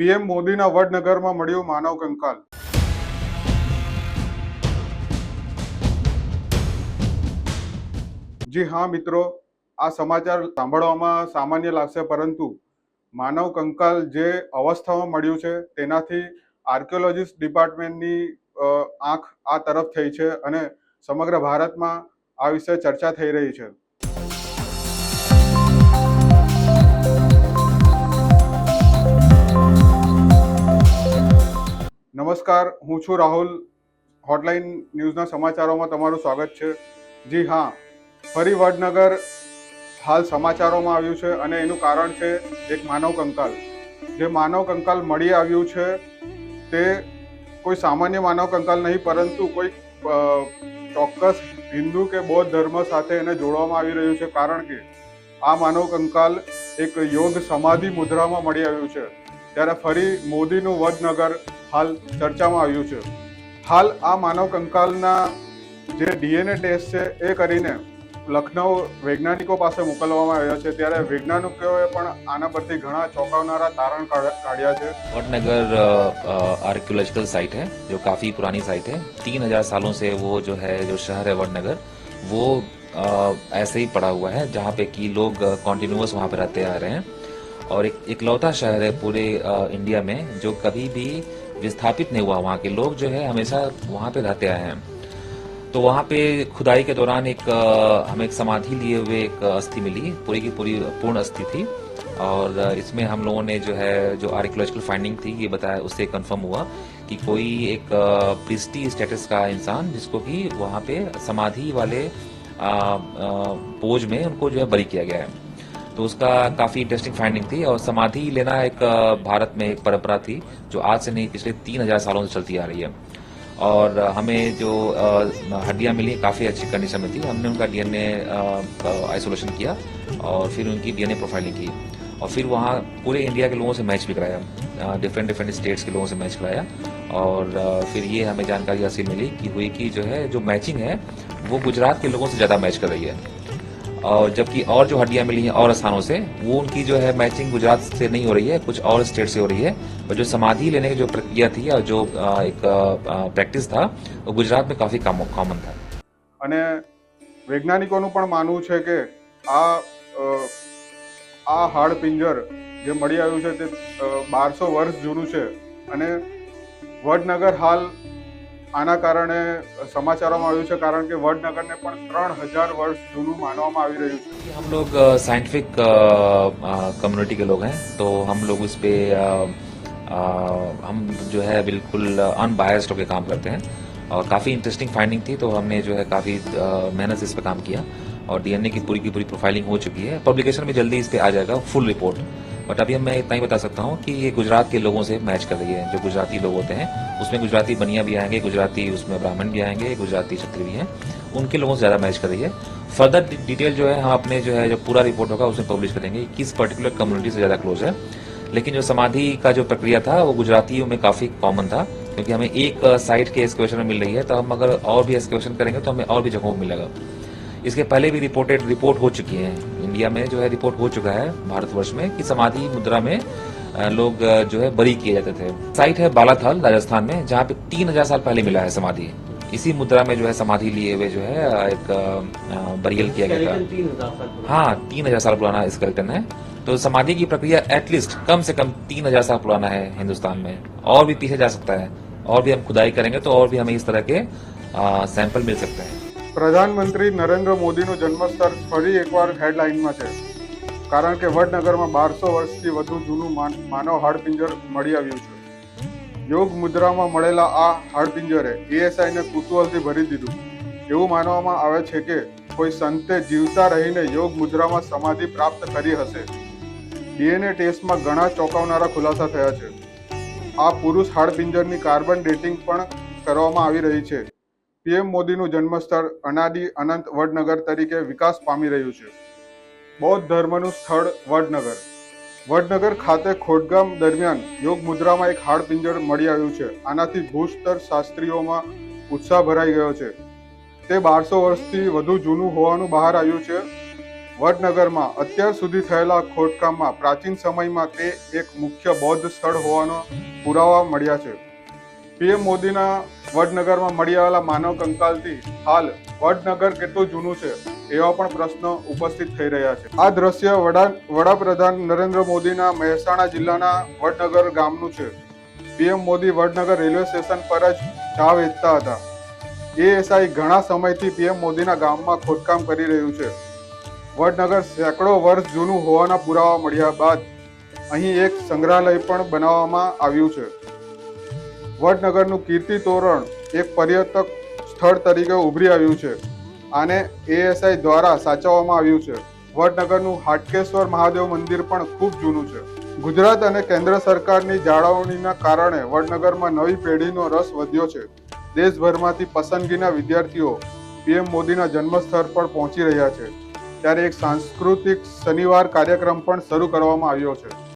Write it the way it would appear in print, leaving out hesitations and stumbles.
PM મોદીના વડનગરમાં મળ્યું માનવ કંકાલ. જી હા મિત્રો, આ સમાચાર સાંભળવામાં સામાન્ય લાગશે, પરંતુ માનવ કંકાલ જે અવસ્થામાં મળ્યું છે તેનાથી આર્કિયોલોજીસ્ટ ડિપાર્ટમેન્ટની આંખ આ તરફ થઈ છે અને સમગ્ર ભારતમાં આ વિશે ચર્ચા થઈ રહી છે. નમસ્કાર, હું છું રાહુલ. હોટલાઇન ન્યૂઝના સમાચારોમાં તમારું સ્વાગત છે. જી હા, ફરી વડનગર હાલ સમાચારોમાં આવ્યું છે અને એનું કારણ છે એક માનવ કંકાલ. જે માનવ કંકાલ મળી આવ્યું છે તે કોઈ સામાન્ય માનવ કંકાલ નહીં, પરંતુ કોઈ ચોક્કસ હિન્દુ કે બૌદ્ધ ધર્મ સાથે એને જોડવામાં આવી રહ્યું છે, કારણ કે આ માનવ કંકાલ એક યોગ સમાધિ મુદ્રામાં મળી આવ્યું છે. ત્યારે ફરી મોદીનું વડનગર હાલ ચર્ચામાં આવ્યું છે. હાલ આ માનવ કંકાલના જે ડીએનએ ટેસ્ટ છે એ કરીને લખનઉ વૈજ્ઞાનિકો પાસે મોકલવામાં આવ્યા છે. ત્યારે વૈજ્ઞાનિકોએ પણ આના પરથી ઘણા ચોંકાવનારા તારણ કાઢ્યા છે. वडनगर आर्कियोलॉजिकल साइट है जो काफ़ी पुरानी साइट है। 3000 सालों से वो जो है जो शहर है वडनगर वो ऐसे ही पड़ा हुआ है, जहाँ पे कि लोग कॉन्टिन्यूस वहाँ पे रहते आ रहे हैं और एक इकलौता शहर है पूरे इंडिया में जो कभी भी विस्थापित नहीं हुआ। वहाँ के लोग जो है हमेशा वहाँ पे रहते आए हैं। तो वहाँ पे खुदाई के दौरान हमें एक समाधि लिए हुए एक अस्थि मिली, पूरी की पूरी पूर्ण अस्थि थी और इसमें हम लोगों ने जो है जो आर्कियोलॉजिकल फाइंडिंग थी ये बताया, उससे कंफर्म हुआ कि कोई एक प्रीस्टी स्टेटस का इंसान जिसको कि वहाँ पे समाधि वाले पोज में उनको जो है बरी किया गया है। तो उसका काफ़ी इंटरेस्टिंग फाइंडिंग थी और समाधि लेना एक भारत में एक परंपरा थी जो आज से नहीं पिछले 3000 सालों से चलती आ रही है। और हमें जो हड्डियाँ मिली काफ़ी अच्छी कंडीशन में थी। हमने उनका डीएनए आइसोलेशन किया और फिर उनकी डीएनए प्रोफाइलिंग की और फिर वहाँ पूरे इंडिया के लोगों से मैच भी कराया, डिफरेंट स्टेट्स के लोगों से मैच कराया और फिर ये हमें जानकारी हासिल मिली कि जो है जो मैचिंग है वो गुजरात के लोगों से ज़्यादा मैच कर रही है। और जबकि और जो हड्डियाँ मिली हैं और स्थानों से वो उनकी जो है मैचिंग गुजरात से नहीं हो रही है, कुछ और स्टेट से हो रही है। और जो समाधि लेने की जो प्रक्रिया थी और जो एक प्रैक्टिस था वो गुजरात में काफ़ी कॉमन था। અને વૈજ્ઞાનિકોનું પણ માનવું છે કે આ હાડપિંજર જે મળી આવ્યું છે તે 1200 વર્ષ જૂનું છે અને વડનગર હાલ આના કારણે સમાચારોમાં આવ્યું છે, કારણ કે વડનગરને પણ 3000 વર્ષ જૂનું માનવામાં આવી રહ્યું છે. हम लोग साइंटिफिक कम्युनिटी के लोग हैं, तो हम लोग उस पे हम जो है बिल्कुल अनबायस्ड होकर काम करते हैं और काफ़ी इंटरेस्टिंग फाइंडिंग थी, तो हमने जो है काफ़ी मेहनत से इस पर काम किया और डीएनए की पूरी प्रोफाइलिंग हो चुकी है। पब्लिकेशन में जल्दी इस पर आ जाएगा फुल रिपोर्ट, बट अभी मैं इतना ही बता सकता हूँ कि ये गुजरात के लोगों से मैच कर रही है। जो गुजराती लोग होते हैं उसमें गुजराती बनिया भी आएंगे, गुजराती उसमें ब्राह्मण भी आएंगे, गुजराती क्षत्रिय भी हैं, उनके लोगों से ज़्यादा मैच कर रही है। फर्दर डिटेल जो है हम अपने जो है जो पूरा रिपोर्ट होगा उसमें पब्लिश करेंगे, किस पर्टिकुलर कम्युनिटी से ज़्यादा क्लोज है। लेकिन जो समाधि का जो प्रक्रिया था वो गुजरातियों में काफ़ी कॉमन था, क्योंकि हमें एक साइट के एक्सकवेशन में मिल रही है, तो हम अगर और भी एक्सकवेशन करेंगे तो हमें और भी जगहों में मिलेगा। इसके पहले भी रिपोर्ट हो चुकी है, इंडिया में जो है रिपोर्ट हो चुका है भारतवर्ष में कि समाधि मुद्रा में लोग जो है बरी किए जाते थे। साइट है बालाथल राजस्थान में, जहाँ पे 3000 साल पहले मिला है समाधि। इसी मुद्रा में जो है समाधि लिए हुए जो है एक बरियल किया गया था। हाँ, 3000 साल पुराना स्केलेटन है। तो समाधि की प्रक्रिया एटलीस्ट कम से कम 3000 साल पुराना है हिंदुस्तान में, और भी पीछे जा सकता है, और भी हम खुदाई करेंगे तो और भी हमें इस तरह के सैंपल मिल सकते हैं। પ્રધાનમંત્રી નરેન્દ્ર મોદીનું જન્મસ્થળ ફરી એકવાર હેડલાઇનમાં છે, કારણ કે વડનગરમાં 1200 વર્ષથી વધુ જૂનું માનવ હાડપિંજર મળી આવ્યું છે. યોગ મુદ્રામાં મળેલા આ હાડપિંજરે એએસઆઈને કુતૂહલથી ભરી દીધું. એવું માનવામાં આવે છે કે કોઈ સંતે જીવતા રહીને યોગ મુદ્રામાં સમાધિ પ્રાપ્ત કરી હશે. ડીએનએ ટેસ્ટમાં ઘણા ચોંકાવનારા ખુલાસા થયા છે. આ પુરુષ હાડપિંજરની કાર્બન ડેટિંગ પણ કરવામાં આવી રહી છે. પીએમ મોદીનું જન્મસ્થળ અનાદિ અનંત વડનગર તરીકે વિકાસ પામી રહ્યું છે. બૌદ્ધ ધર્મનું સ્થળ વડનગર. વડનગર ખાતે ખોડગામ દરમિયાન યોગ મુદ્રામાં એક હાડપિંજર મળી આવ્યું છે. આનાથી ભૂસ્તર શાસ્ત્રીઓમાં ઉત્સાહ ભરાઈ ગયો છે. તે 1200 વર્ષથી વધુ જૂનું હોવાનું બહાર આવ્યું છે. વડનગરમાં અત્યાર સુધી થયેલા ખોદકામમાં પ્રાચીન સમયમાં તે એક મુખ્ય બૌદ્ધ સ્થળ હોવાનો પુરાવા મળ્યા છે. પીએમ મોદીના વડનગરમાં મળી આવેલા માનવ કંકાલથી હાલ વડનગર કેટલું જૂનું છે એવા પણ પ્રશ્નો ઉપસ્થિત થઈ રહ્યા છે. આ દ્રશ્ય વડાપ્રધાન નરેન્દ્ર મોદીના મહેસાણા જિલ્લાના વડનગર ગામનું છે. PM Modi Vadnagar railway station પર જ ચા વેચતા હતા. એએસઆઈ ઘણા સમયથી પીએમ મોદીના ગામમાં ખોદકામ કરી રહ્યું છે. વડનગર સેંકડો વર્ષ જૂનું હોવાના પુરાવા મળ્યા બાદ અહીં એક સંગ્રહાલય પણ બનાવવામાં આવ્યું છે. વડનગરનું કીર્તિ તોરણ એક પર્યટક સ્થળ તરીકે ઉભરી આવ્યું છે. આને એએસઆઈ દ્વારા સાચવવામાં આવ્યું છે. વડનગરનું હાટકેશ્વર મહાદેવ મંદિર પણ ખૂબ જૂનું છે. ગુજરાત અને કેન્દ્ર સરકારની જાળવણીના કારણે વડનગરમાં નવી પેઢીનો રસ વધ્યો છે. દેશભરમાંથી પસંદગીના વિદ્યાર્થીઓ પીએમ મોદીના જન્મસ્થળ પર પહોંચી રહ્યા છે. ત્યારે એક સાંસ્કૃતિક શનિવાર કાર્યક્રમ પણ શરૂ કરવામાં આવ્યો છે.